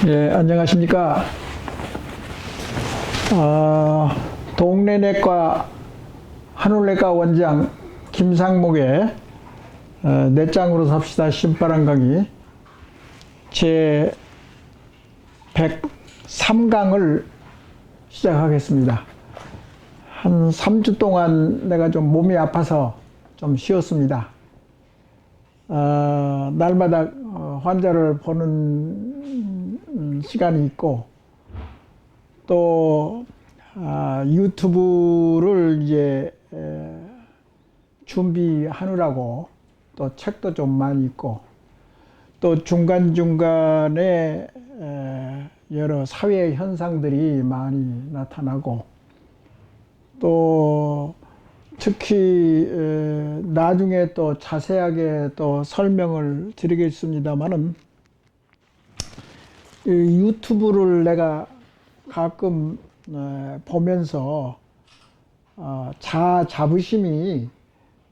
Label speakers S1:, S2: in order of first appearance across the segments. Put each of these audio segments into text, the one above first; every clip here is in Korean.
S1: 예, 안녕하십니까. 동네내과 한울내과 원장 김상목의 내 짱으로 삽시다 신바람 강의 제 103강을 시작하겠습니다. 한 3주 동안 내가 좀 몸이 아파서 좀 쉬었습니다. 날마다 환자를 보는 시간이 있고, 또 유튜브를 이제 준비하느라고 또 책도 좀 많이 읽고, 또 중간중간에 여러 사회 현상들이 많이 나타나고, 또 특히 나중에 또 자세하게 또 설명을 드리겠습니다만은, 유튜브를 내가 가끔 보면서 자아 자부심이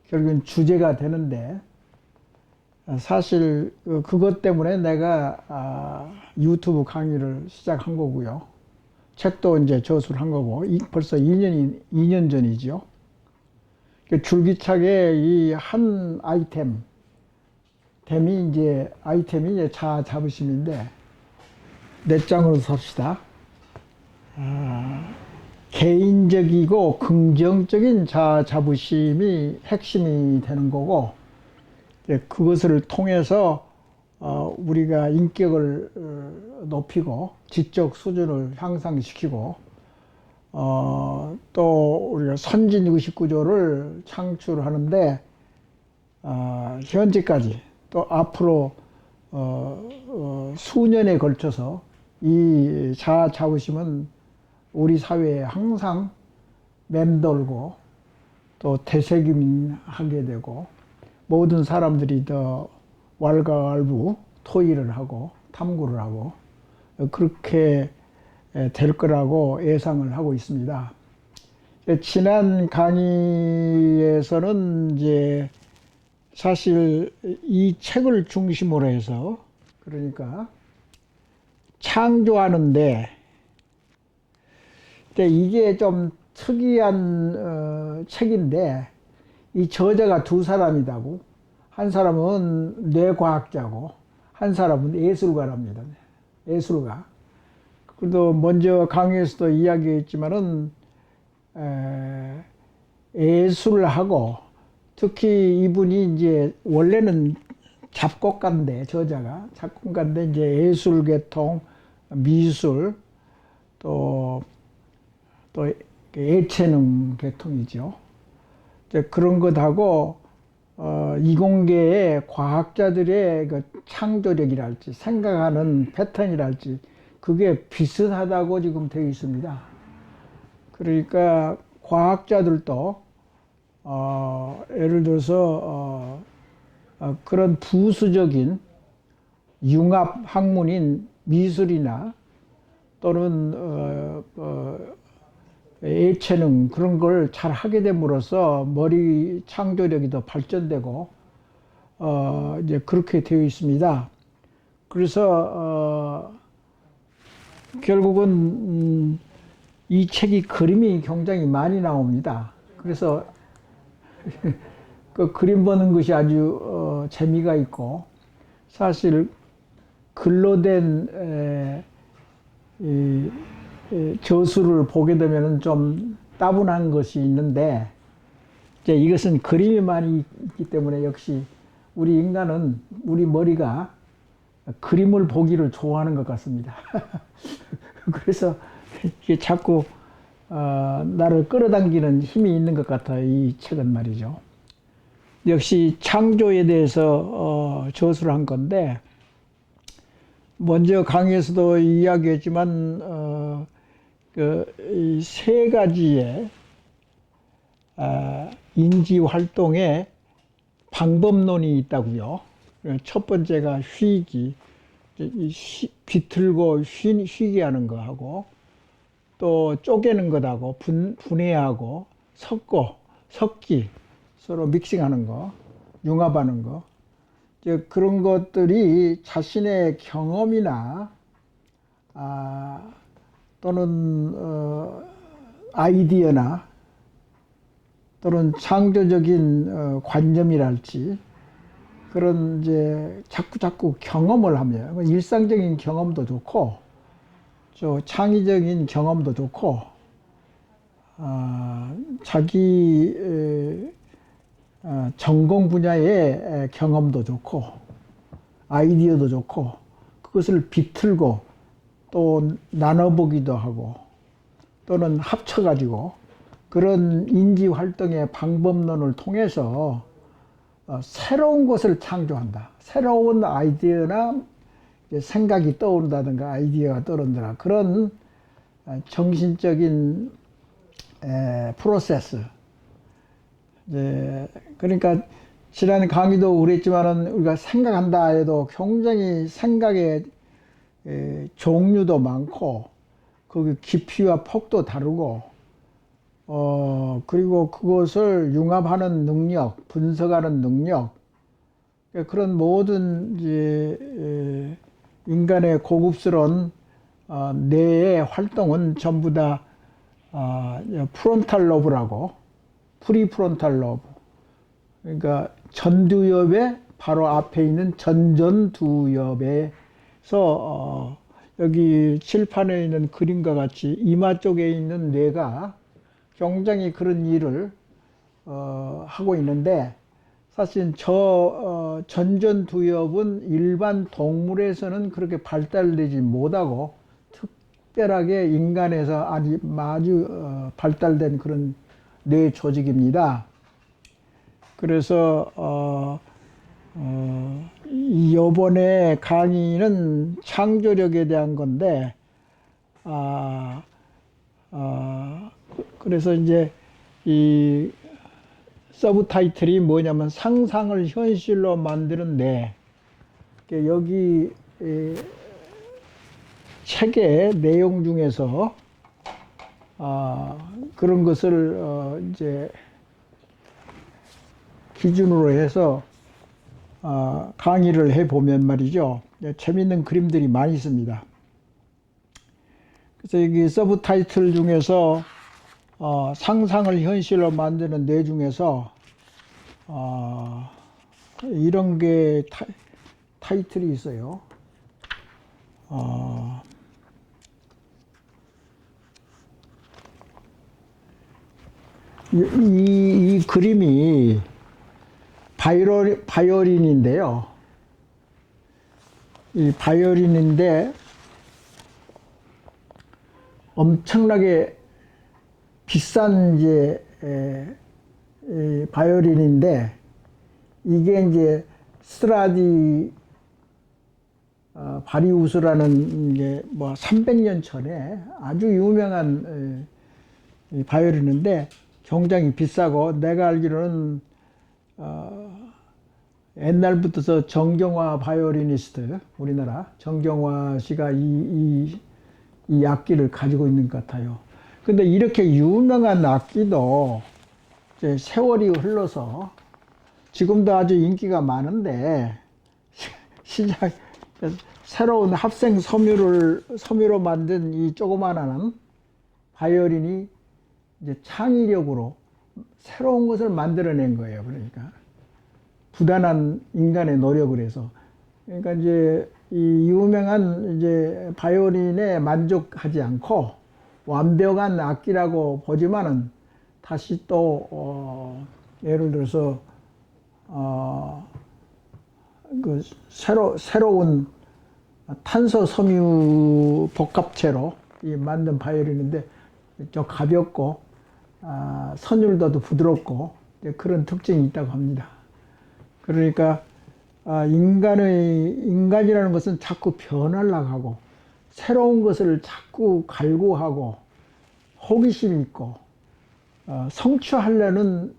S1: 결국은 주제가 되는데, 사실 그것 때문에 내가 유튜브 강의를 시작한 거고요. 책도 이제 저술을 한 거고, 벌써 2년 전이죠. 줄기차게 이 한 아이템이 이제 자아 자부심인데, 내 짱으로 삽시다. 개인적이고 긍정적인 자아 자부심이 핵심이 되는 거고, 그것을 통해서 우리가 인격을 높이고 지적 수준을 향상시키고, 또 우리가 선진 의식 구조를 창출하는데, 현재까지 또 앞으로 수년에 걸쳐서 이 자아 자부심은 우리 사회에 항상 맴돌고 또 되새김하게 되고, 모든 사람들이 더 왈가왈부 토의를 하고 탐구를 하고 그렇게 될 거라고 예상을 하고 있습니다. 지난 강의에서는 이제 사실 이 책을 중심으로 해서, 그러니까 창조하는데, 이게 좀 특이한 책인데, 이 저자가 두 사람이다고. 한 사람은 뇌과학자고 한 사람은 예술가랍니다. 예술가. 그래도 먼저 강의에서도 이야기했지만은 예술하고, 특히 이분이 이제 원래는 작곡가인데, 저자가 작곡가인데 이제 예술계통, 미술, 또 예체능 계통이죠. 그런 것하고 이공계의 과학자들의 그 창조력이랄지 생각하는 패턴이랄지 그게 비슷하다고 지금 되어 있습니다. 그러니까 과학자들도 예를 들어서 그런 부수적인 융합 학문인 미술이나 또는 예체능 그런 걸 잘 하게 됨으로써 머리 창조력이 더 발전되고 이제 그렇게 되어 있습니다. 그래서 결국은 이 책이 그림이 굉장히 많이 나옵니다. 그래서 그 그림 보는 것이 아주 재미가 있고, 사실 글로 된 저술을 보게 되면 좀 따분한 것이 있는데, 이제 이것은 그림이 많이 있기 때문에 역시 우리 인간은, 우리 머리가 그림을 보기를 좋아하는 것 같습니다. 그래서 이게 자꾸 나를 끌어당기는 힘이 있는 것 같아요, 이 책은 말이죠. 역시 창조에 대해서 저술을 한 건데, 먼저 강의에서도 이야기했지만 이 세 가지의 인지 활동의 방법론이 있다고요. 첫 번째가 쉬기, 비틀고 쉬게 하는 거하고, 또 쪼개는 것하고 분해하고 섞고 섞기, 서로 믹싱하는 거, 융합하는 거, 이제 그런 것들이 자신의 경험이나 또는 아이디어나 또는 창조적인 관념이랄지 그런 이제 자꾸 경험을 하면 일상적인 경험도 좋고 저 창의적인 경험도 좋고 자기 전공 분야의 경험도 좋고 아이디어도 좋고 그것을 비틀고 또 나눠보기도 하고 또는 합쳐가지고 그런 인지활동의 방법론을 통해서 새로운 것을 창조한다. 새로운 아이디어나 생각이 떠오른다든가 아이디어가 떠오른다. 그런 정신적인 프로세스. 그러니까 지난 강의도 그랬지만은 우리가 생각한다 해도 굉장히 생각의 종류도 많고 그 깊이와 폭도 다르고 그리고 그것을 융합하는 능력, 분석하는 능력, 그런 모든 이제 인간의 고급스러운 뇌의 활동은 전부 다 프론탈 로브라고, 프리프론탈 로브. 그러니까 전두엽의 바로 앞에 있는 전전두엽에서 여기 칠판에 있는 그림과 같이 이마 쪽에 있는 뇌가 굉장히 그런 일을 하고 있는데 사실 저 전전두엽은 일반 동물에서는 그렇게 발달되지 못하고 특별하게 인간에서 아주 발달된 그런 뇌 조직입니다. 그래서 이번에 강의는 창조력에 대한 건데 그래서 이제 이 서브 타이틀이 뭐냐면 상상을 현실로 만드는 뇌. 여기 책의 내용 중에서 그런 것을 이제 기준으로 해서 강의를 해보면 말이죠. 재밌는 그림들이 많이 있습니다. 그래서 여기 서브 타이틀 중에서 상상을 현실로 만드는 뇌 중에서 이런 게 타이틀이 있어요. 이 그림이 바이올린인데요. 이 바이올린인데 엄청나게 비싼 이제 바이올린인데 이게 이제 스트라디 바리우스라는 게 뭐 300년 전에 아주 유명한 바이올린인데 굉장히 비싸고 내가 알기로는 옛날부터 정경화 바이올리니스트 우리나라 정경화 씨가 이 악기를 가지고 있는 것 같아요. 근데 이렇게 유명한 악기도 이제 세월이 흘러서 지금도 아주 인기가 많은데 시작 새로운 합생 섬유로 만든 이 조그마한 바이올린이 이제 창의력으로 새로운 것을 만들어낸 거예요. 그러니까 부단한 인간의 노력을 해서 그러니까 이제 이 유명한 이제 바이올린에 만족하지 않고 완벽한 악기라고 보지만은 다시 또 예를 들어서 그 새로운 탄소 섬유 복합체로 이 만든 바이올린인데 좀 가볍고 선율도 부드럽고 그런 특징이 있다고 합니다. 그러니까 인간이라는 것은 자꾸 변하려고 하고 새로운 것을 자꾸 갈구하고 호기심이 있고 성취하려는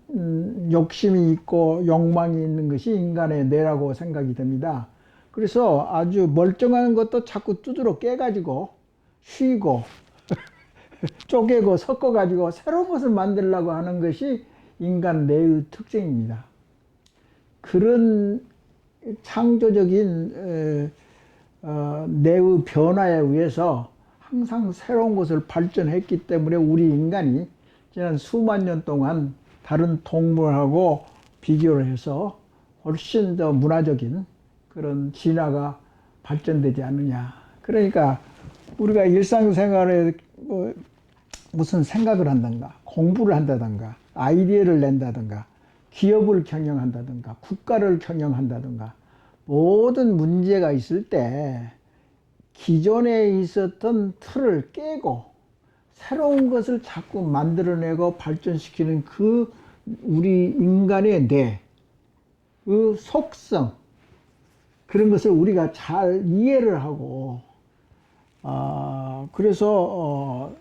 S1: 욕심이 있고 욕망이 있는 것이 인간의 뇌라고 생각이 됩니다. 그래서 아주 멀쩡한 것도 자꾸 두드러 깨가지고 휘고 쪼개고 섞어가지고 새로운 것을 만들려고 하는 것이 인간 내의 특징입니다. 그런 창조적인 내의 변화에 의해서 항상 새로운 것을 발전했기 때문에 우리 인간이 지난 수만 년 동안 다른 동물하고 비교를 해서 훨씬 더 문화적인 그런 진화가 발전되지 않느냐. 그러니까 우리가 일상생활에 무슨 생각을 한다든가 공부를 한다든가 아이디어를 낸다든가 기업을 경영한다든가 국가를 경영한다든가 모든 문제가 있을 때 기존에 있었던 틀을 깨고 새로운 것을 자꾸 만들어내고 발전시키는 그 우리 인간의 뇌, 그 속성, 그런 것을 우리가 잘 이해를 하고, 그래서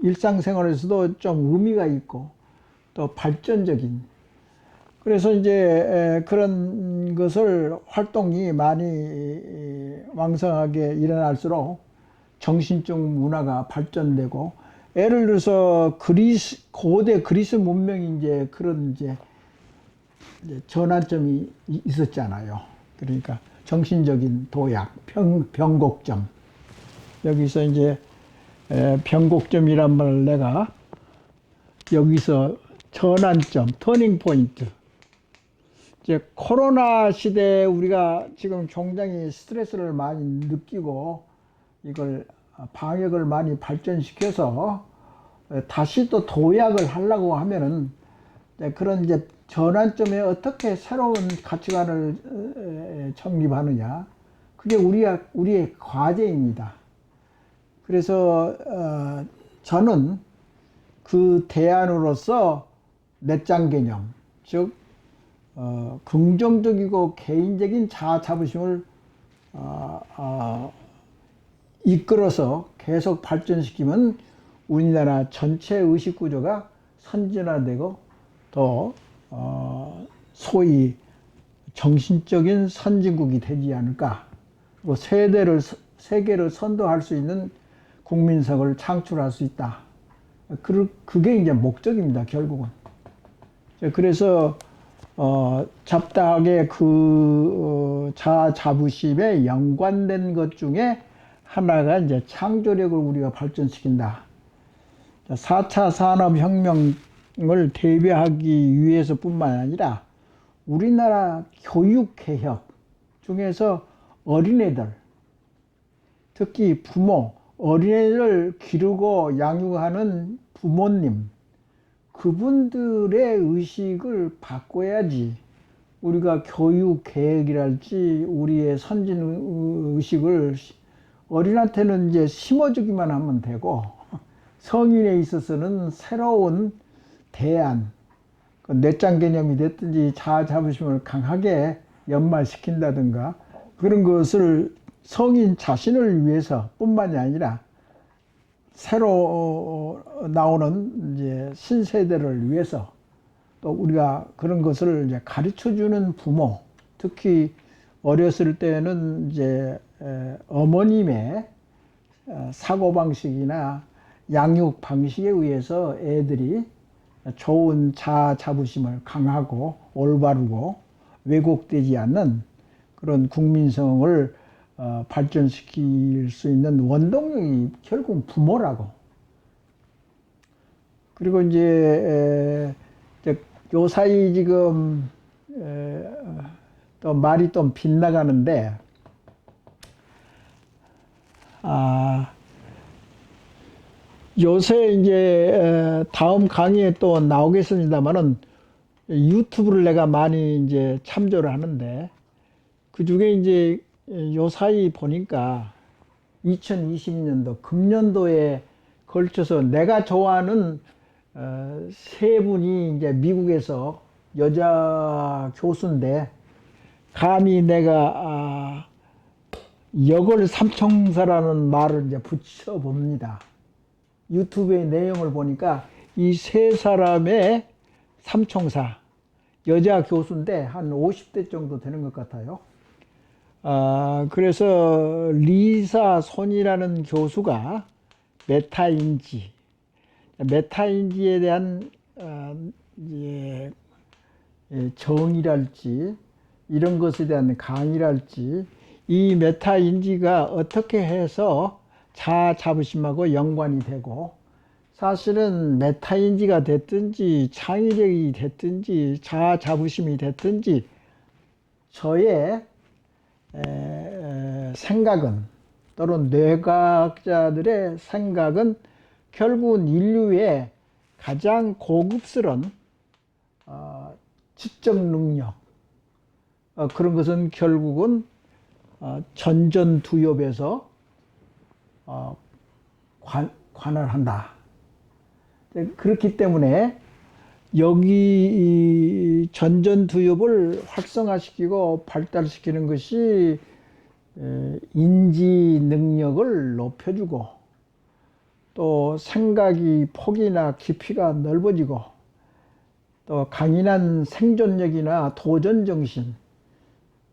S1: 일상생활에서도 좀 의미가 있고 또 발전적인, 그래서 이제 그런 것을 활동이 많이 왕성하게 일어날수록 정신적 문화가 발전되고, 예를 들어서 고대 그리스 문명이 이제 그런 이제 전환점이 있었잖아요. 그러니까 정신적인 도약, 변곡점. 여기서 이제 변곡점이란 말을 내가 여기서 전환점, 터닝 포인트. 이제 코로나 시대에 우리가 지금 굉장히 스트레스를 많이 느끼고 이걸 방역을 많이 발전시켜서 다시 또 도약을 하려고 하면은 그런 이제 전환점에 어떻게 새로운 가치관을 정립하느냐, 그게 우리의 과제입니다. 그래서 저는 그 대안으로서 내장 개념, 즉 긍정적이고 개인적인 자아 자부심을 이끌어서 계속 발전시키면 우리나라 전체 의식 구조가 선진화되고 또 소위 정신적인 선진국이 되지 않을까. 그리고 세계를 선도할 수 있는 국민성을 창출할 수 있다. 그게 이제 목적입니다, 결국은. 그래서 잡다하게 그 자아 자부심에 연관된 것 중에 하나가 이제 창조력을 우리가 발전시킨다. 4차 산업혁명을 대비하기 위해서뿐만 아니라 우리나라 교육개혁 중에서 어린애들, 특히 부모, 어린애를 기르고 양육하는 부모님, 그분들의 의식을 바꿔야지 우리가 교육개혁이랄지 우리의 선진의식을 어린한테는 이제 심어주기만 하면 되고, 성인에 있어서는 새로운 대안, 내장 개념이 됐든지 자아 자부심을 강하게 연말시킨다든가 그런 것을 성인 자신을 위해서 뿐만이 아니라 새로 나오는 이제 신세대를 위해서 또 우리가 그런 것을 이제 가르쳐 주는 부모, 특히 어렸을 때는 이제 어머님의 사고방식이나 양육 방식에 의해서 애들이 좋은 자아 자부심을 강하고 올바르고 왜곡되지 않는 그런 국민성을 발전시킬 수 있는 원동력이 결국은 부모라고. 그리고 이제 요 사이 지금 또 말이 좀 빗나가는데, 요새 이제 다음 강의에 또 나오겠습니다만은 유튜브를 내가 많이 이제 참조를 하는데, 그 중에 이제 요 사이 보니까 2020년도 금년도에 걸쳐서 내가 좋아하는 세 분이 이제 미국에서 여자 교수인데, 감히 내가 역을 삼총사라는 말을 이제 붙여봅니다. 유튜브의 내용을 보니까 이 세 사람의 삼총사, 여자 교수인데 한 50대 정도 되는 것 같아요. 그래서 리사 손이라는 교수가 메타인지에 대한 이제 정의랄지 이런 것에 대한 강의랄지 이 메타인지가 어떻게 해서 자아 자부심하고 연관이 되고 사실은 메타인지가 됐든지 창의력이 됐든지 자아 자부심이 됐든지 저의 생각은 또는 뇌과학자들의 생각은 결국은 인류의 가장 고급스러운 지적 능력 그런 것은 결국은 전전두엽에서 관할한다. 그렇기 때문에 여기 이 전전두엽을 활성화시키고 발달시키는 것이 인지 능력을 높여주고 또 생각이 폭이나 깊이가 넓어지고 또 강인한 생존력이나 도전정신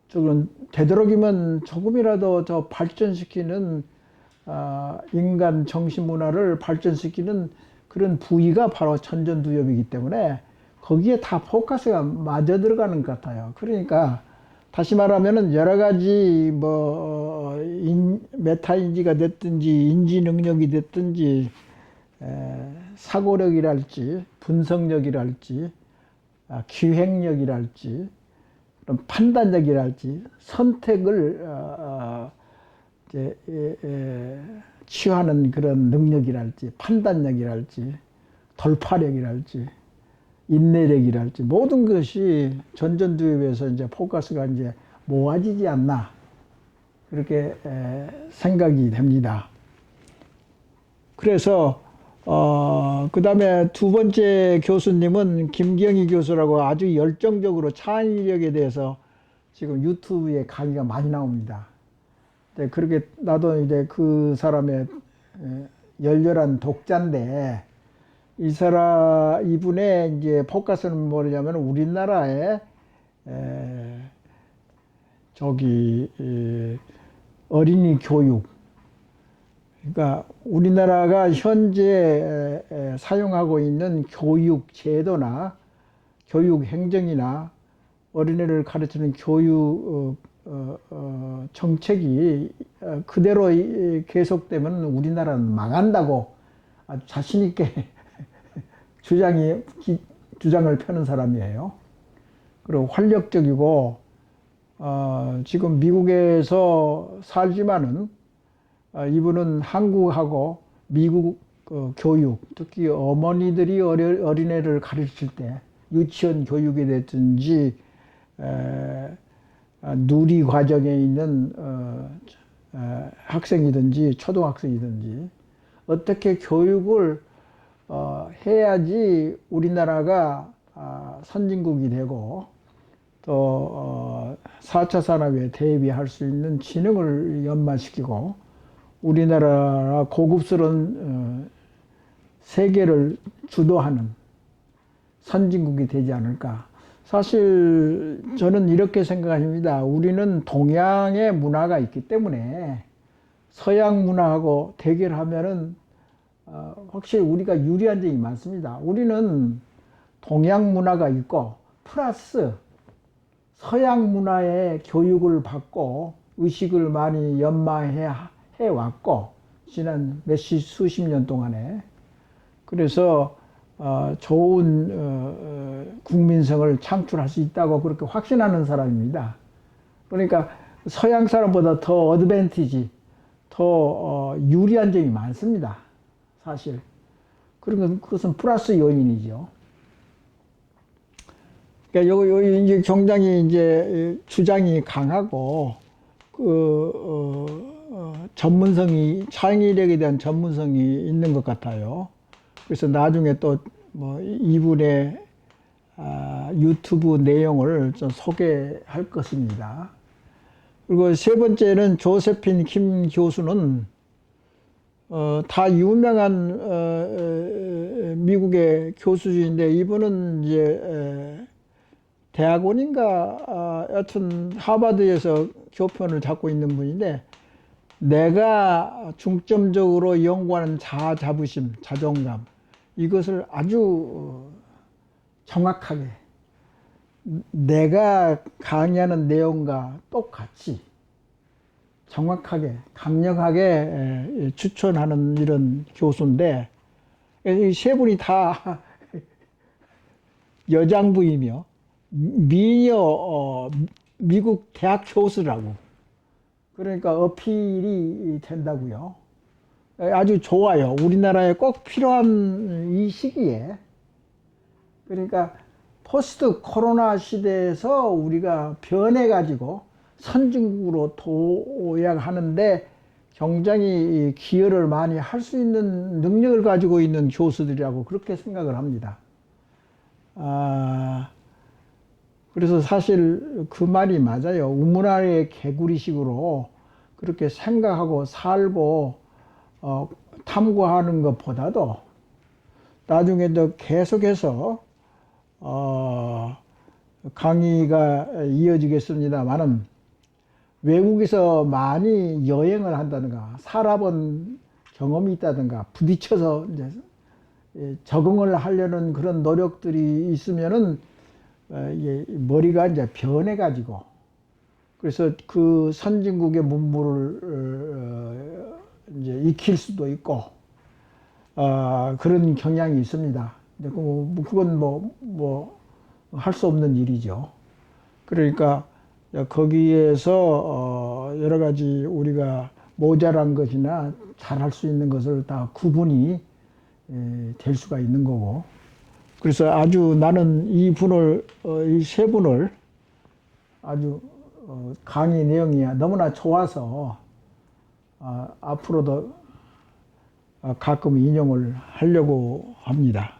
S1: 저건 되도록이면 조금이라도 더 발전시키는 인간 정신문화를 발전시키는 그런 부위가 바로 전전두엽이기 때문에 거기에 다 포커스가 맞아 들어가는 것 같아요. 그러니까 다시 말하면은 여러 가지 메타인지가 됐든지 인지 능력이 됐든지 사고력이랄지 분석력이랄지 기획력이랄지 그런 판단력이랄지 선택을 취하는 그런 능력이랄지 판단력이랄지 돌파력이랄지 인내력이랄지 모든 것이 전전두엽에서 이제 포커스가 이제 모아지지 않나 그렇게 생각이 됩니다. 그래서 그 다음에 두 번째 교수님은 김경희 교수라고 아주 열정적으로 창의력에 대해서 지금 유튜브에 강의가 많이 나옵니다. 네, 그렇게 나도 이제 그 사람의 열렬한 독자인데 이분의 이제 포커스는 뭐냐면 우리나라의 어린이 교육. 그러니까 우리나라가 현재 사용하고 있는 교육 제도나 교육 행정이나 어린이를 가르치는 교육 정책이 그대로 계속되면 우리나라는 망한다고 아주 자신 있게 주장을 펴는 사람이에요. 그리고 활력적이고 지금 미국에서 살지만은 이분은 한국하고 미국 교육, 특히 어머니들이 어린애를 가르칠 때 유치원 교육이 됐든지 누리 과정에 있는 학생이든지 초등학생이든지 어떻게 교육을 해야지 우리나라가 선진국이 되고 또 4차 산업에 대비할 수 있는 지능을 연마시키고 우리나라 고급스러운 세계를 주도하는 선진국이 되지 않을까. 사실 저는 이렇게 생각합니다. 우리는 동양의 문화가 있기 때문에 서양 문화하고 대결하면은 확실히 우리가 유리한 점이 많습니다. 우리는 동양 문화가 있고 플러스 서양 문화의 교육을 받고 의식을 많이 연마해 왔고 지난 수십 년 동안에 그래서 좋은 국민성을 창출할 수 있다고 그렇게 확신하는 사람입니다. 그러니까 서양 사람보다 더 어드밴티지, 더 유리한 점이 많습니다. 사실. 그러면 그것은 플러스 요인이죠. 그러니까 요 이제 굉장히 이제 주장이 강하고 전문성이 창의력에 대한 전문성이 있는 것 같아요. 그래서 나중에 또 뭐 이분의 유튜브 내용을 좀 소개할 것입니다. 그리고 세 번째는 조세핀 킴 교수는 다 유명한 미국의 교수인데 이분은 이제 대학원인가 여튼 하버드에서 교편을 잡고 있는 분인데 내가 중점적으로 연구하는 자아 자부심, 자존감 이것을 아주 정확하게 내가 강의하는 내용과 똑같이 정확하게 강력하게 추천하는 이런 교수인데, 이 세 분이 다 여장부이며 미녀 미국 대학 교수라고. 그러니까 어필이 된다고요. 아주 좋아요. 우리나라에 꼭 필요한 이 시기에. 그러니까 포스트 코로나 시대에서 우리가 변해가지고 선진국으로 도약하는데 굉장히 기여를 많이 할 수 있는 능력을 가지고 있는 교수들이라고 그렇게 생각을 합니다. 그래서 사실 그 말이 맞아요. 우문화의 개구리식으로 그렇게 생각하고 살고 탐구하는 것보다도 나중에도 계속해서 강의가 이어지겠습니다만은 외국에서 많이 여행을 한다든가 살아본 경험이 있다든가 부딪혀서 이제 적응을 하려는 그런 노력들이 있으면은 머리가 이제 변해가지고 그래서 그 선진국의 문물을 이제 익힐 수도 있고 그런 경향이 있습니다. 그건 뭐 할 수 없는 일이죠. 그러니까 거기에서 여러 가지 우리가 모자란 것이나 잘할 수 있는 것을 다 구분이 될 수가 있는 거고. 그래서 아주 나는 이 세 분을 아주 강의 내용이 너무나 좋아서 앞으로도 가끔 인용을 하려고 합니다.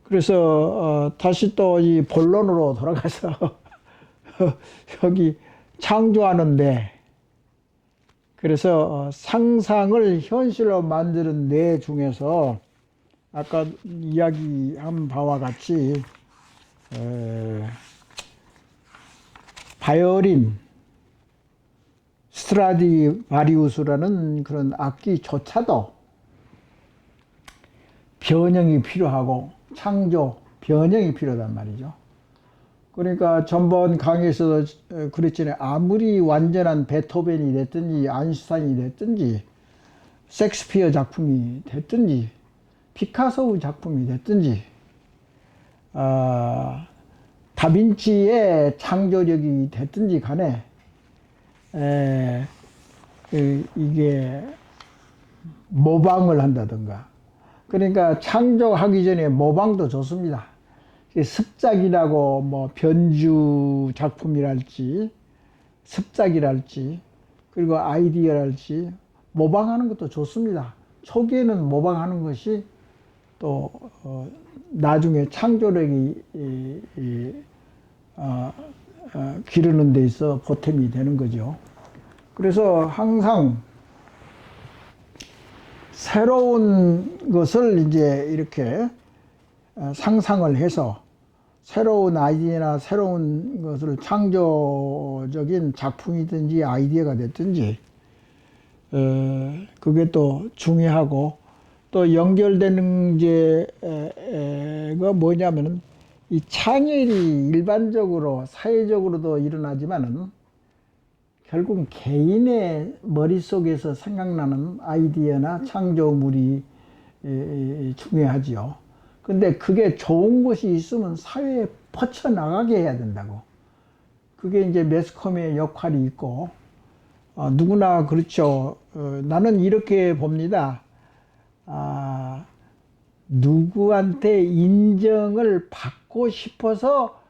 S1: 그래서 다시 또 이 본론으로 돌아가서 여기 창조하는데, 그래서 상상을 현실로 만드는 뇌 중에서 아까 이야기한 바와 같이 바이올린 스트라디바리우스라는 그런 악기조차도 변형이 필요하고 창조, 변형이 필요하단 말이죠. 그러니까 전번 강의에서도 그랬잖아요. 아무리 완전한 베토벤이 됐든지 아인슈타인이 됐든지 셰익스피어 작품이 됐든지 피카소의 작품이 됐든지 다빈치의 창조력이 됐든지 간에 이게 모방을 한다든가, 그러니까 창조하기 전에 모방도 좋습니다. 습작이라고 뭐 변주 작품이랄지 습작이랄지 그리고 아이디어랄지 모방하는 것도 좋습니다. 초기에는 모방하는 것이 또 나중에 창조력이 기르는 데 있어 보탬이 되는 거죠. 그래서 항상 새로운 것을 이제 이렇게 상상을 해서 새로운 아이디어나 새로운 것을 창조적인 작품이든지 아이디어가 됐든지 그게 또 중요하고, 또 연결되는 게가 뭐냐면은 이 창의력이 일반적으로 사회적으로도 일어나지만은 결국 개인의 머릿속에서 생각나는 아이디어나 창조물이 중요하지요. 근데 그게 좋은 것이 있으면 사회에 퍼쳐나가게 해야 된다고. 그게 이제 매스컴의 역할이 있고, 누구나 그렇죠. 나는 이렇게 봅니다. 누구한테 인정을 받고 싶어서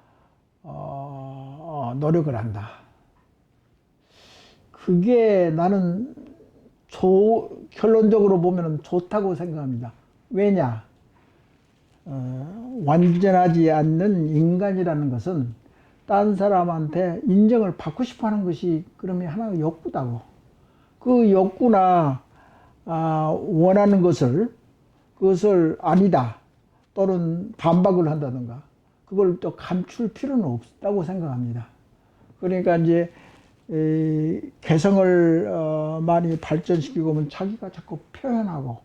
S1: 노력을 한다. 그게 나는 결론적으로 보면 좋다고 생각합니다. 왜냐? 완전하지 않는 인간이라는 것은 딴 사람한테 인정을 받고 싶어 하는 것이 그러면 하나의 욕구다고. 그 욕구나 원하는 그것을 아니다 또는 반박을 한다든가 그걸 또 감출 필요는 없다고 생각합니다. 그러니까 이제 개성을 많이 발전시키고 하면 자기가 자꾸 표현하고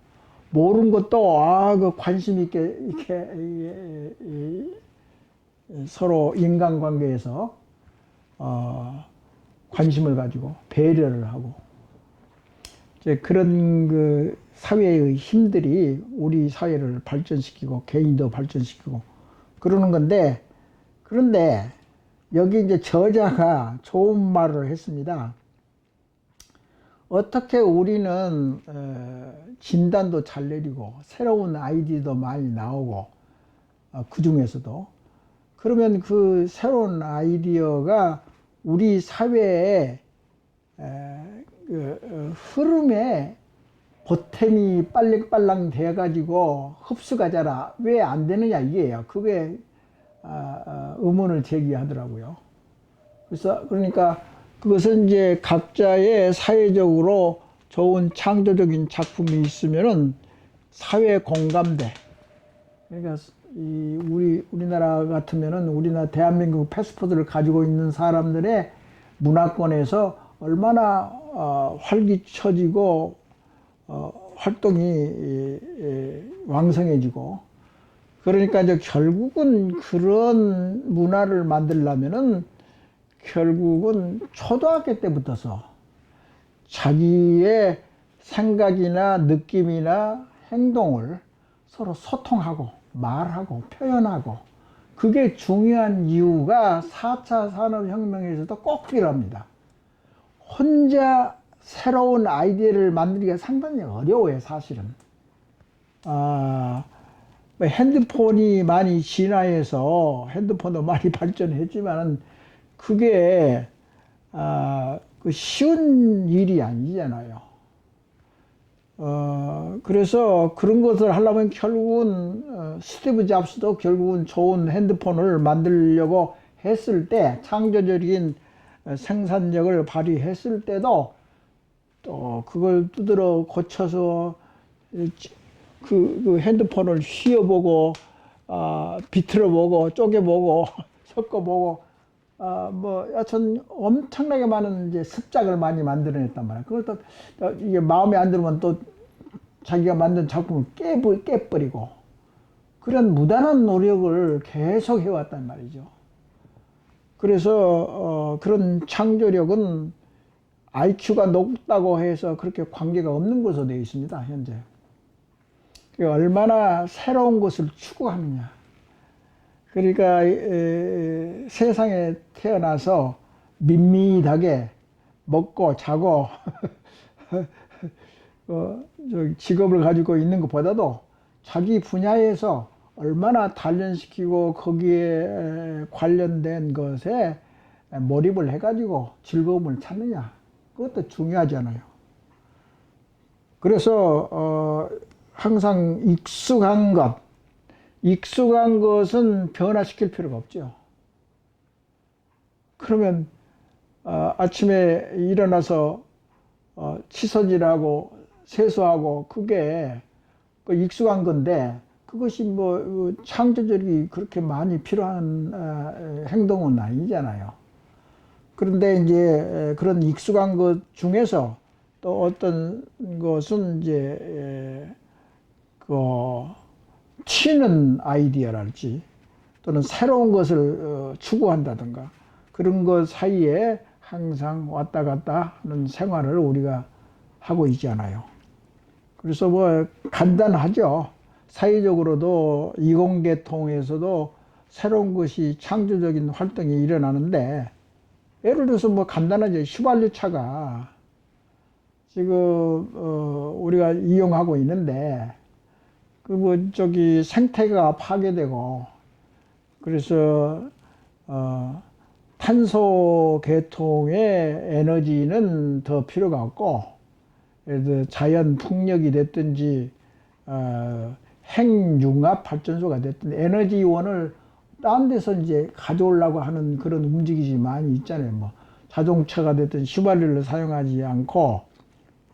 S1: 모르는 것도 그 관심 있게 이렇게 서로 인간관계에서 관심을 가지고 배려를 하고 이제 그런 그 사회의 힘들이 우리 사회를 발전시키고 개인도 발전시키고 그러는 건데, 그런데 여기 이제 저자가 좋은 말을 했습니다. 어떻게 우리는 진단도 잘 내리고 새로운 아이디어도 많이 나오고 그 중에서도 그러면 그 새로운 아이디어가 우리 사회의 흐름에 보탬이 빨랑빨랑 돼가지고 흡수가 잘 왜 안 되느냐 이게요. 그게 의문을 제기하더라고요. 그래서 그러니까 그것은 이제 각자의 사회적으로 좋은 창조적인 작품이 있으면은 사회 공감대. 그러니까 우리나라 같으면은 우리나라 대한민국 패스포트를 가지고 있는 사람들의 문화권에서 얼마나 활기쳐지고 활동이 왕성해지고, 그러니까 이제 결국은 그런 문화를 만들려면은 결국은 초등학교 때부터서 자기의 생각이나 느낌이나 행동을 서로 소통하고 말하고 표현하고, 그게 중요한 이유가 4차 산업혁명에서도 꼭 필요합니다. 혼자 새로운 아이디어를 만들기가 상당히 어려워요, 사실은. 핸드폰이 많이 진화해서 핸드폰도 많이 발전했지만은 그게 그 쉬운 일이 아니잖아요. 그래서 그런 것을 하려면 결국은 스티브 잡스도 결국은 좋은 핸드폰을 만들려고 했을 때, 창조적인 생산력을 발휘했을 때도 또 그걸 두드러 고쳐서 그 핸드폰을 휘어보고 비틀어보고 쪼개보고 섞어보고 뭐 여튼 엄청나게 많은 이제 습작을 많이 만들어냈단 말이야. 그것도 이게 마음에 안 들면 또 자기가 만든 작품을 깨버리고, 그런 무단한 노력을 계속 해왔단 말이죠. 그래서 그런 창조력은 IQ가 높다고 해서 그렇게 관계가 없는 것으로 되어 있습니다, 현재. 얼마나 새로운 것을 추구하느냐. 그러니까 세상에 태어나서 밋밋하게 먹고 자고 직업을 가지고 있는 것보다도 자기 분야에서 얼마나 단련시키고 거기에 관련된 것에 몰입을 해가지고 즐거움을 찾느냐, 그것도 중요하잖아요. 그래서 항상 익숙한 것은 변화시킬 필요가 없죠. 그러면 아침에 일어나서 칫솔질하고 세수하고 그게 익숙한 건데, 그것이 뭐 창조적이 그렇게 많이 필요한 행동은 아니잖아요. 그런데 이제 그런 익숙한 것 중에서 또 어떤 것은 이제 튀는 아이디어랄지 또는 새로운 것을 추구한다든가 그런 것 사이에 항상 왔다 갔다 하는 생활을 우리가 하고 있잖아요. 그래서 뭐 간단하죠. 사회적으로도 이공계통에서도 새로운 것이 창조적인 활동이 일어나는데, 예를 들어서 뭐 간단하죠. 휘발유차가 지금 우리가 이용하고 있는데 그 뭐 저기 생태가 파괴되고, 그래서 탄소 계통의 에너지는 더 필요가 없고, 그래서 자연 풍력이 됐든지 핵융합 발전소가 됐든 에너지원을 다른 데서 이제 가져오려고 하는 그런 움직임이 많이 있잖아요. 뭐 자동차가 됐든 휘발유를 사용하지 않고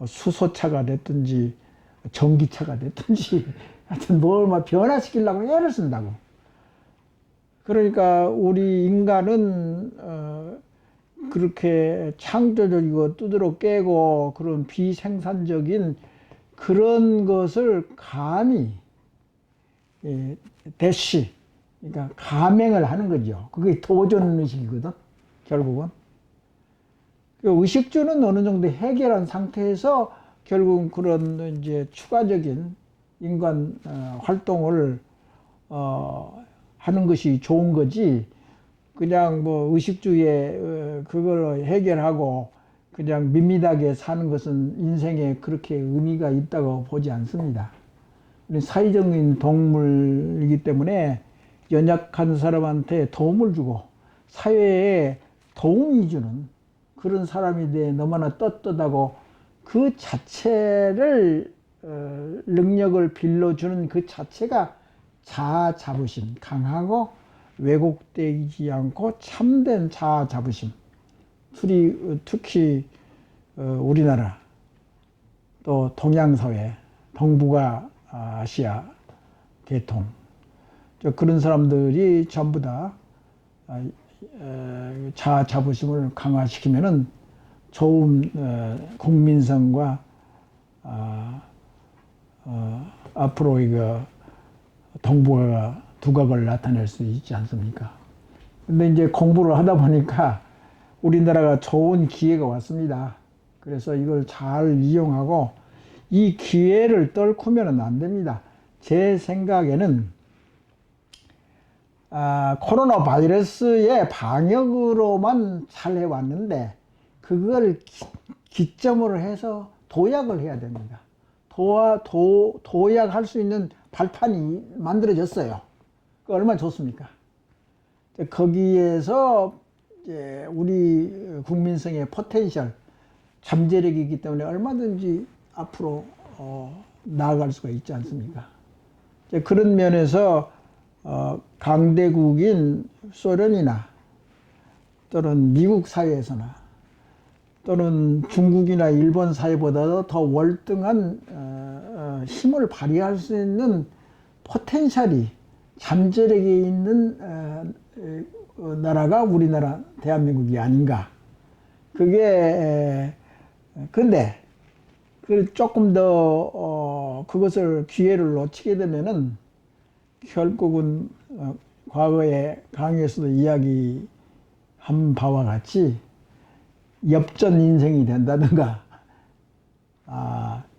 S1: 수소차가 됐든지 전기차가 됐든지 하여튼 뭘 막 변화시키려고 애를 쓴다고. 그러니까 우리 인간은 그렇게 창조적이고 두드러 깨고 그런 비생산적인 그런 것을 감히 대시 그러니까 감행을 하는 거죠. 그게 도전 의식이거든, 결국은. 그 의식주는 어느 정도 해결한 상태에서 결국은 그런 이제 추가적인 인간 활동을 하는 것이 좋은 거지. 그냥 뭐 의식주에 그걸 해결하고 그냥 밋밋하게 사는 것은 인생에 그렇게 의미가 있다고 보지 않습니다. 우리 사회적인 동물이기 때문에 연약한 사람한테 도움을 주고 사회에 도움이 주는 그런 사람이 돼 너무나 떳떳하고 그 자체를 능력을 빌려주는 그 자체가 자아 자부심, 강하고 왜곡되지 않고 참된 자아 자부심. 특히 우리나라 또 동양사회, 동북아 아시아 계통 그런 사람들이 전부 다 자아 자부심을 강화시키면은 좋은 국민성과 앞으로 이거 동북아가 두각을 나타낼 수 있지 않습니까? 근데 이제 공부를 하다 보니까 우리나라가 좋은 기회가 왔습니다. 그래서 이걸 잘 이용하고 이 기회를 떨구면 안 됩니다. 제 생각에는 코로나 바이러스의 방역으로만 잘 해왔는데 그걸 기점으로 해서 도약을 해야 됩니다. 도약할 수 있는 발판이 만들어졌어요. 얼마나 좋습니까? 거기에서 이제 우리 국민성의 포텐셜, 잠재력이기 때문에 얼마든지 앞으로 나아갈 수가 있지 않습니까? 그런 면에서 강대국인 소련이나 또는 미국 사회에서나 또는 중국이나 일본 사회보다도 더 월등한 힘을 발휘할 수 있는 포텐셜이 잠재력이 있는 나라가 우리나라 대한민국이 아닌가. 그게 근데 조금 더 그것을 기회를 놓치게 되면은 결국은 과거에 강의에서도 이야기한 바와 같이 엽전 인생이 된다든가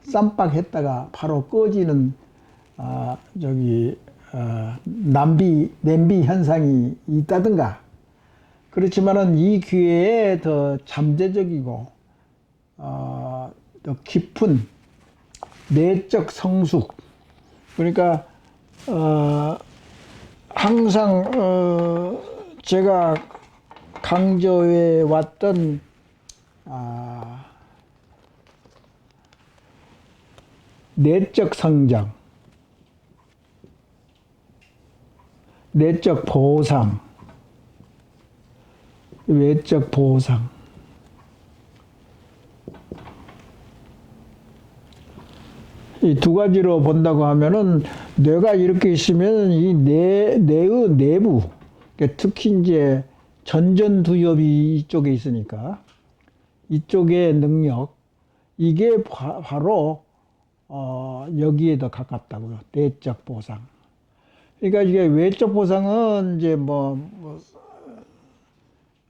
S1: 쌈박했다가 바로 꺼지는 냄비 현상이 있다든가. 그렇지만은 이 기회에 더 잠재적이고 더 깊은 내적 성숙, 그러니까 항상 제가 강조해 왔던 내적 성장, 내적 보상, 외적 보상. 이 두 가지로 본다고 하면은 뇌가 이렇게 있으면 이 내의 내부, 특히 이제 전전두엽이 이쪽에 있으니까 이쪽의 능력, 이게 바로 여기에 더 가깝다고요. 내적 보상. 그러니까 이게 외적 보상은 이제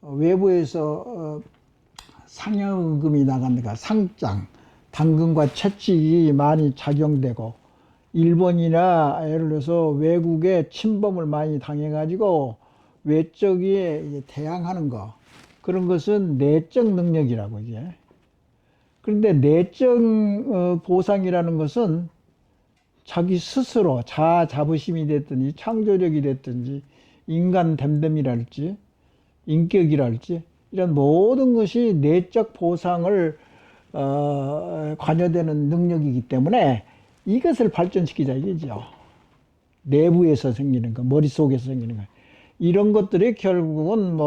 S1: 외부에서 상여금이 나가니까 상장, 당근과 채찍이 많이 작용되고, 일본이나 예를 들어서 외국의 침범을 많이 당해가지고 외적에 대항하는 거, 그런 것은 내적 능력이라고 이게. 그런데 내적 보상이라는 것은 자기 스스로 자아 자부심이 됐든지 창조력이 됐든지 인간 됨됨이랄지 인격이랄지 이런 모든 것이 내적 보상을 관여되는 능력이기 때문에 이것을 발전시키자 이거죠. 내부에서 생기는 거, 머릿속에서 생기는 거. 이런 것들이 결국은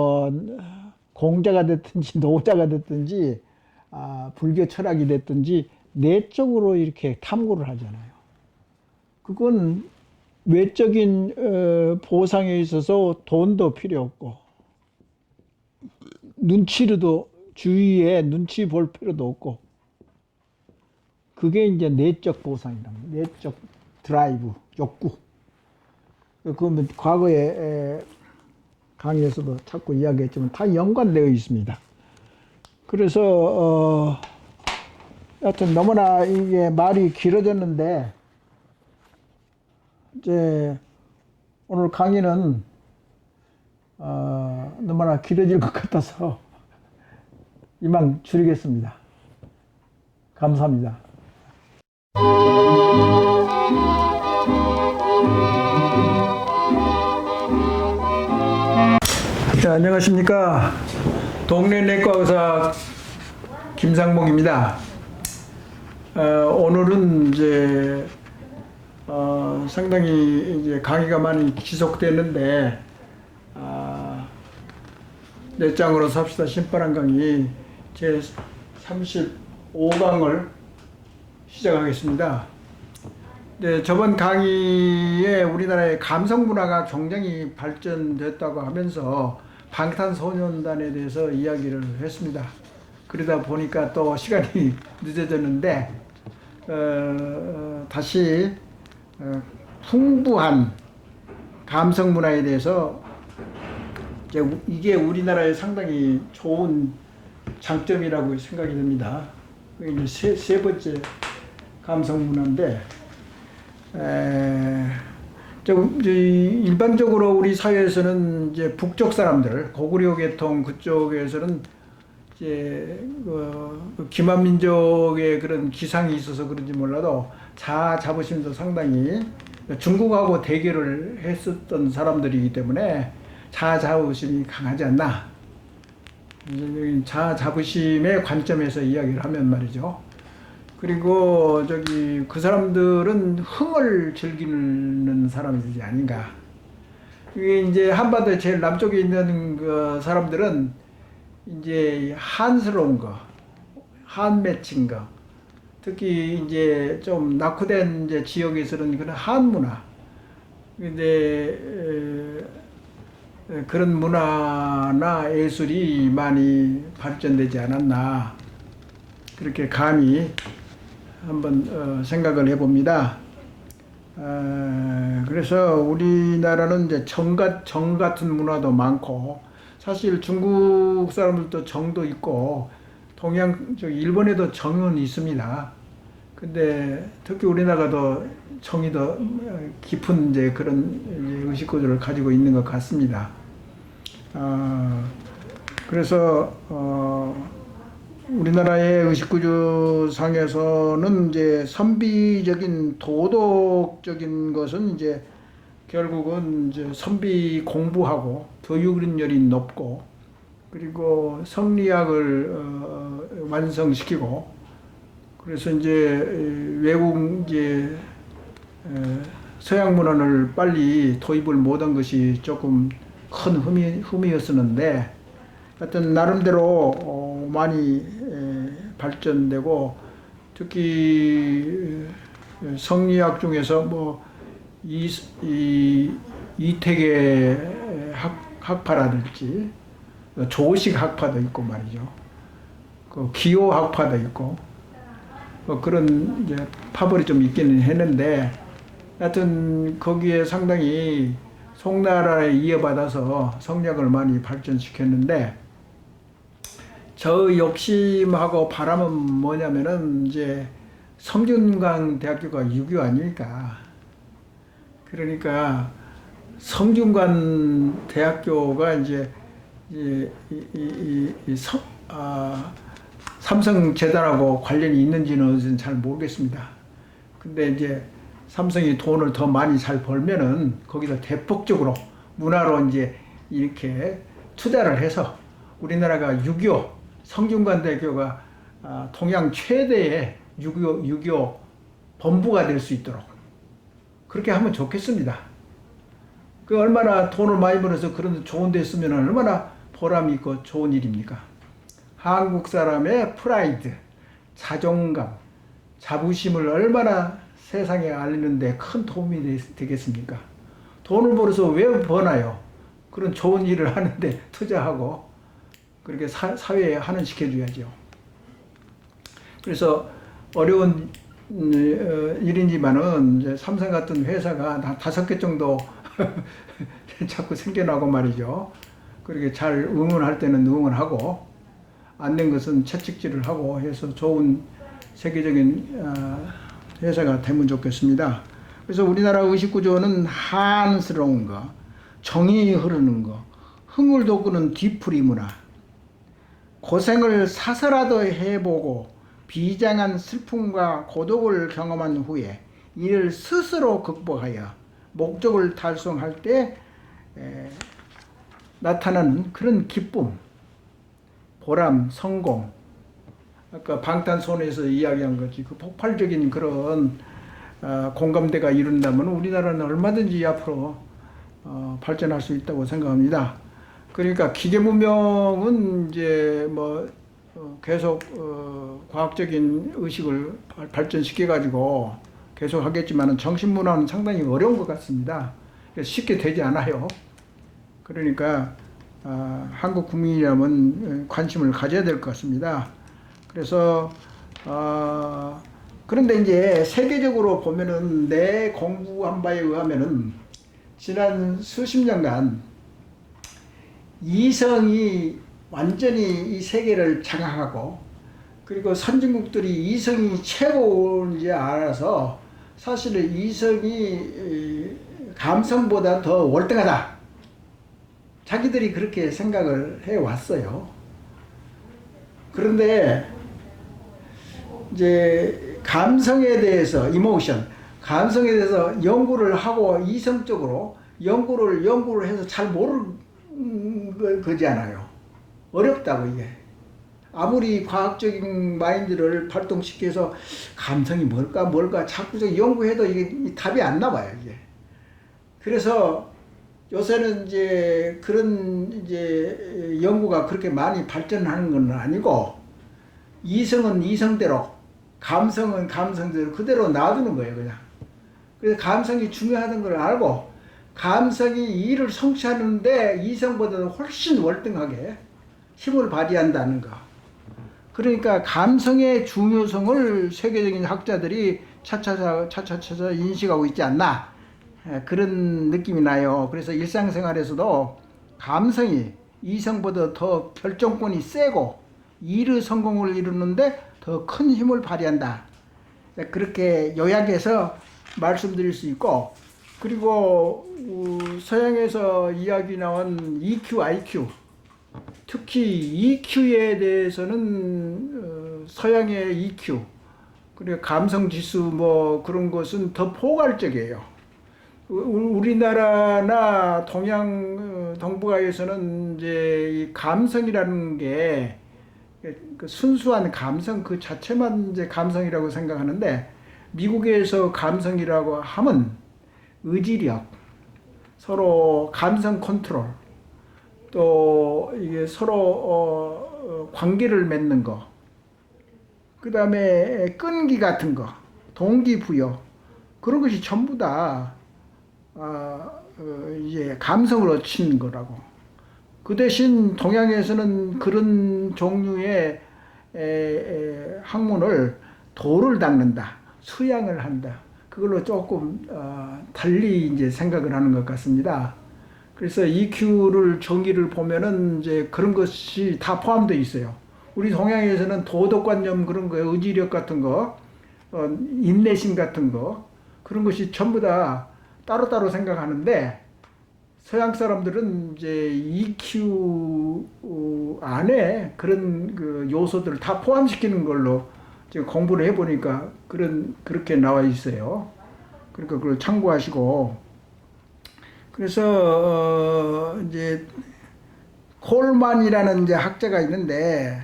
S1: 공자가 됐든지 노자가 됐든지 불교 철학이 됐든지 내적으로 이렇게 탐구를 하잖아요. 그건 외적인 보상에 있어서 돈도 필요 없고 주위에 눈치 볼 필요도 없고, 그게 이제 내적 보상이다. 내적 드라이브, 욕구. 그 과거에 강의에서도 자꾸 이야기했지만 다 연관되어 있습니다. 그래서 여하튼 너무나 이게 말이 길어졌는데 이제 오늘 강의는 너무나 길어질 것 같아서 이만 줄이겠습니다. 감사합니다. 네, 안녕하십니까. 동네 내과 의사 김상봉입니다. 오늘은 이제 상당히 이제 강의가 많이 지속되는데 내 짱으로 삽시다 신바람 강의 제 35강을 시작하겠습니다. 네, 저번 강의에 우리나라의 감성 문화가 굉장히 발전됐다고 하면서 방탄소년단에 대해서 이야기를 했습니다. 그러다 보니까 또 시간이 늦어졌는데 다시 풍부한 감성 문화에 대해서 이게 우리나라의 상당히 좋은 장점이라고 생각이 듭니다. 이제 세 번째 감성 문화인데 일반적으로 우리 사회에서는 이제 북쪽 사람들, 고구려 계통 그쪽에서는 이제 기만민족의 그런 기상이 있어서 그런지 몰라도 자아 자부심도 상당히 중국하고 대결을 했었던 사람들이기 때문에 자아 자부심이 강하지 않나. 자아 자부심의 관점에서 이야기를 하면 말이죠. 그리고 그 사람들은 흥을 즐기는 사람들이 아닌가. 이게 이제 한반도 제일 남쪽에 있는 그 사람들은 이제 한스러운 거, 한 맺힌 거, 특히 이제 좀 낙후된 이제 지역에서는 그런 한 문화. 근데 그런 문화나 예술이 많이 발전되지 않았나. 그렇게 감히 한번 생각을 해봅니다. 그래서 우리나라는 이제 정 같은 문화도 많고, 사실 중국 사람들도 정도 있고, 일본에도 정은 있습니다. 근데 특히 우리나라가 더 정이 더 깊은 이제 그런 이제 의식구조를 가지고 있는 것 같습니다. 그래서 우리나라의 의식구조 상에서는 이제 선비적인 도덕적인 것은 이제 결국은 이제 선비 공부하고 교육열이 높고, 그리고 성리학을 완성시키고, 그래서 이제 외국 이제 서양 문화를 빨리 도입을 못한 것이 조금 큰 흠이었었는데, 하여튼 나름대로 많이 발전되고, 특히 성리학 중에서 뭐 이태계 학파라든지 조식 학파도 있고 말이죠. 그 기호 학파도 있고 그런 이제 파벌이 좀 있기는 했는데, 하여튼 거기에 상당히 송나라에 이어받아서 성리학을 많이 발전시켰는데, 저 욕심하고 바람은 뭐냐면은 이제 성균관 대학교가 유교 아닙니까? 그러니까 성균관 대학교가 이제 삼성재단하고 관련이 있는지는 잘 모르겠습니다. 근데 이제 삼성이 돈을 더 많이 잘 벌면은 거기다 대폭적으로 문화로 이제 이렇게 투자를 해서 우리나라가 유교 성균관대교가 동양 최대의 유교 본부가 될 수 있도록 그렇게 하면 좋겠습니다. 그 얼마나 돈을 많이 벌어서 그런 좋은 데 쓰면 얼마나 보람이 있고 좋은 일입니까? 한국 사람의 프라이드, 자존감, 자부심을 얼마나 세상에 알리는데 큰 도움이 되겠습니까? 돈을 벌어서 왜 버나요? 그런 좋은 일을 하는데 투자하고 그렇게 사회에 환원시켜줘야죠. 그래서 어려운 일이지만은 이제 삼성 같은 회사가 5개 정도 자꾸 생겨나고 말이죠. 그렇게 잘 응원할 때는 응원하고 안 된 것은 채찍질을 하고 해서 좋은 세계적인 회사가 되면 좋겠습니다. 그래서 우리나라 의식구조는 한스러운 거, 정이 흐르는 거, 흥을 돋구는 뒤풀이 문화, 고생을 사서라도 해보고 비장한 슬픔과 고독을 경험한 후에 이를 스스로 극복하여 목적을 달성할 때 나타나는 그런 기쁨, 보람, 성공, 아까 방탄소년에서 이야기한 거지 그 폭발적인 그런 공감대가 이룬다면 우리나라는 얼마든지 앞으로 발전할 수 있다고 생각합니다. 그러니까 기계문명은 이제 뭐 계속 과학적인 의식을 발전시켜 가지고 계속 하겠지만은 정신문화는 상당히 어려운 것 같습니다. 쉽게 되지 않아요. 그러니까 한국 국민이라면 관심을 가져야 될 것 같습니다. 그래서 그런데 이제 세계적으로 보면은 내 공부한 바에 의하면은 지난 수십 년간 이성이 완전히 이 세계를 장악하고 그리고 선진국들이 이성이 최고인지 알아서 사실은 이성이 감성보다 더 월등하다. 자기들이 그렇게 생각을 해왔어요. 그런데 이제 감성에 대해서 감성에 대해서 연구를 하고 이성적으로 연구를 해서 잘 모르는 거지 않아요. 어렵다고 이게. 아무리 과학적인 마인드를 발동시켜서 감성이 뭘까 자꾸 연구해도 이게 답이 안 나와요 이게. 그래서 요새는 이제 그런 이제 연구가 그렇게 많이 발전하는 건 아니고 이성은 이성대로 감성은 감성대로 그대로 놔두는 거예요 그냥. 그래서 감성이 중요하다는 걸 알고 감성이 일을 성취하는데 이성보다는 훨씬 월등하게 힘을 발휘한다는 거. 그러니까 감성의 중요성을 세계적인 학자들이 차차차 인식하고 있지 않나 그런 느낌이 나요. 그래서 일상생활에서도 감성이 이성보다 더 결정권이 세고 일의 성공을 이루는데 더 큰 힘을 발휘한다. 그렇게 요약해서 말씀드릴 수 있고, 그리고 서양에서 이야기 나온 EQ, IQ, 특히 EQ에 대해서는 서양의 EQ, 그리고 감성지수 뭐 그런 것은 더 포괄적이에요. 우리나라나 동북아에서는 이제 이 감성이라는 게 그 순수한 감성 그 자체만 이제 감성이라고 생각하는데 미국에서 감성이라고 하면 의지력, 서로 감성 컨트롤, 또 이게 서로 관계를 맺는 거, 그 다음에 끈기 같은 거, 동기부여 그런 것이 전부 다 이제 감성을 얻친 거라고. 그 대신 동양에서는 그런 종류의 학문을 도를 닦는다, 수양을 한다. 그걸로 조금 달리 이제 생각을 하는 것 같습니다. 그래서 EQ를 정의를 보면은 이제 그런 것이 다 포함되어 있어요. 우리 동양에서는 도덕관념 그런 거, 의지력 같은 거, 인내심 같은 거 그런 것이 전부 다 따로따로 생각하는데 서양 사람들은 이제 EQ 안에 그런 그 요소들을 다 포함시키는 걸로 지금 공부를 해보니까 그렇게 나와 있어요. 그러니까 그걸 참고하시고. 그래서 이제 콜만이라는 이제 학자가 있는데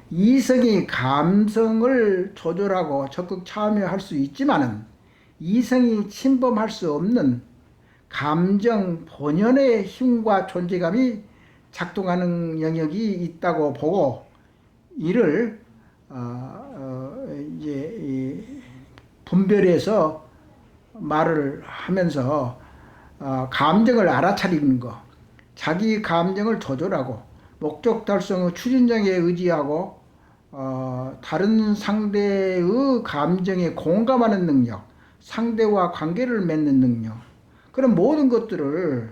S1: 이성이 감성을 조절하고 적극 참여할 수 있지만은 이성이 침범할 수 없는 감정 본연의 힘과 존재감이 작동하는 영역이 있다고 보고 이를 이제 분별해서 말을 하면서 감정을 알아차리는 거, 자기 감정을 조절하고 목적 달성의 추진력에 의지하고 다른 상대의 감정에 공감하는 능력, 상대와 관계를 맺는 능력, 그런 모든 것들을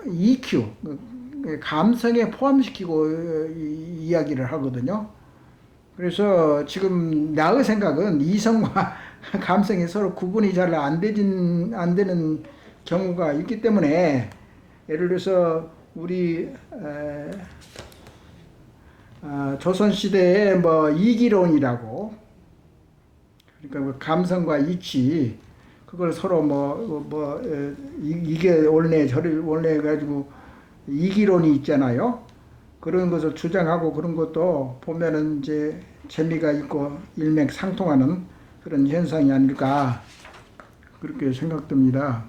S1: EQ, 감성에 포함시키고 이야기를 하거든요. 그래서 지금 나의 생각은 이성과 감성이 서로 구분이 잘 안 되는 경우가 있기 때문에, 예를 들어서 우리 조선시대에 뭐 이기론이라고, 그러니까 뭐 감성과 이치, 그걸 서로 이게 옳네 저래 옳네 해가지고 이기론이 있잖아요. 그런 것을 주장하고 그런 것도 보면은 이제 재미가 있고 일맥상통하는 그런 현상이 아닐까, 그렇게 생각됩니다.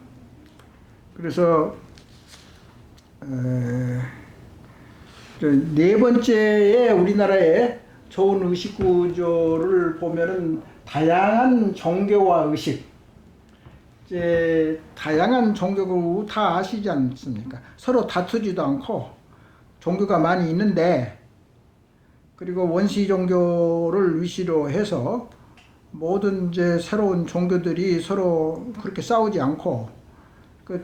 S1: 그래서 네 번째에 우리나라의 좋은 의식 구조를 보면은 다양한 종교와 의식. 이제 다양한 종교를 다 아시지 않습니까? 서로 다투지도 않고 종교가 많이 있는데, 그리고 원시 종교를 위시로 해서 모든 이제 새로운 종교들이 서로 그렇게 싸우지 않고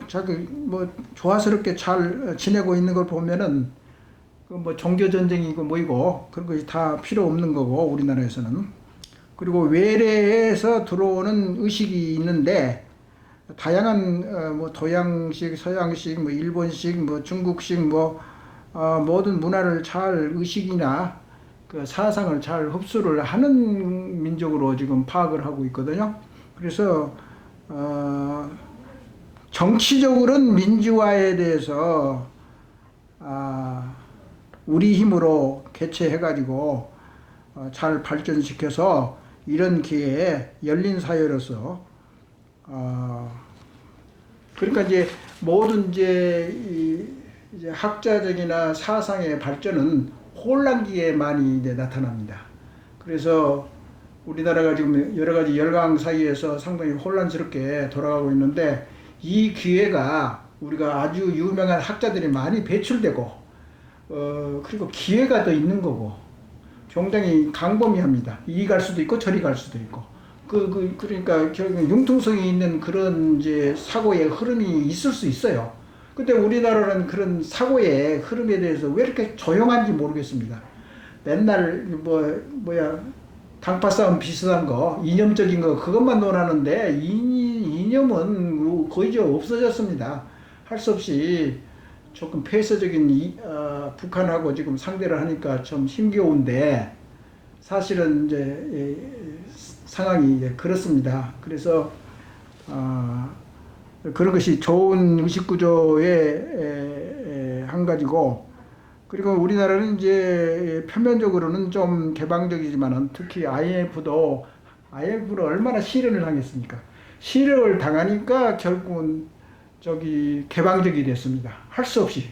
S1: 자기 뭐 조화스럽게 잘 지내고 있는 걸 보면은 뭐 종교 전쟁이고 뭐이고 그런 것이 다 필요 없는 거고, 우리나라에서는. 그리고 외래에서 들어오는 의식이 있는데 다양한 뭐 동양식, 서양식, 뭐 일본식, 뭐 중국식, 모든 문화를 잘, 의식이나 그 사상을 잘 흡수를 하는 민족으로 지금 파악을 하고 있거든요. 그래서 정치적으로는 민주화에 대해서 우리 힘으로 개최해가지고 잘 발전시켜서 이런 기회에 열린 사회로서 그러니까 이제 모든 이제 학자적이나 사상의 발전은 혼란기에 많이 이제 나타납니다. 그래서 우리나라가 지금 여러 가지 열강 사이에서 상당히 혼란스럽게 돌아가고 있는데, 이 기회가 우리가 아주 유명한 학자들이 많이 배출되고 그리고 기회가 더 있는 거고, 굉장히 광범위합니다. 이리 갈 수도 있고 저리 갈 수도 있고, 그러니까 결국 융통성이 있는 그런 이제 사고의 흐름이 있을 수 있어요. 근데 우리나라는 그런 사고의 흐름에 대해서 왜 이렇게 조용한지 모르겠습니다. 맨날 당파 싸움 비슷한 거, 이념적인 거, 그것만 논하는데 이념은 거의 없어졌습니다. 할 수 없이 조금 폐쇄적인 북한하고 지금 상대를 하니까 좀 힘겨운데, 사실은 이제 상황이 이제 그렇습니다. 그래서 그런 것이 좋은 의식 구조의 한 가지고, 그리고 우리나라는 이제 표면적으로는 좀 개방적이지만은 특히 IMF도 얼마나 시련을 당했습니까? 시련을 당하니까 결국은 개방적이 됐습니다. 할 수 없이.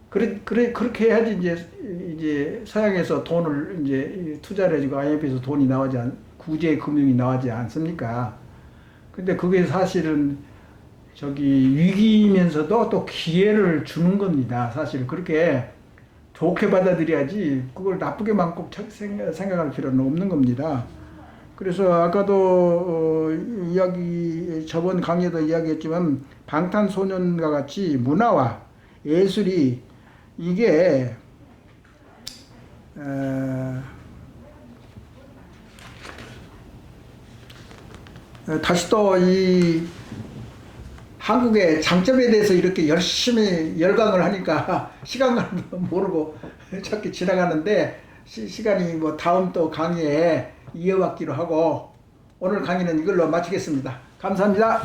S1: 그렇게 해야지 이제 서양에서 돈을 이제 투자를 해주고 IMF에서 돈이 구제 금융이 나오지 않습니까? 근데 그게 사실은 위기이면서도 또 기회를 주는 겁니다. 사실 그렇게 좋게 받아들여야지 그걸 나쁘게만 꼭 생각할 필요는 없는 겁니다. 그래서 아까도 저번 강의에도 이야기했지만, 방탄소년과 같이 문화와 예술이 이게 다시 또 이 한국의 장점에 대해서 이렇게 열심히 열강을 하니까 시간 가는 거 모르고 자꾸 지나가는데, 시간이 다음 또 강의에 이어받기로 하고, 오늘 강의는 이걸로 마치겠습니다. 감사합니다.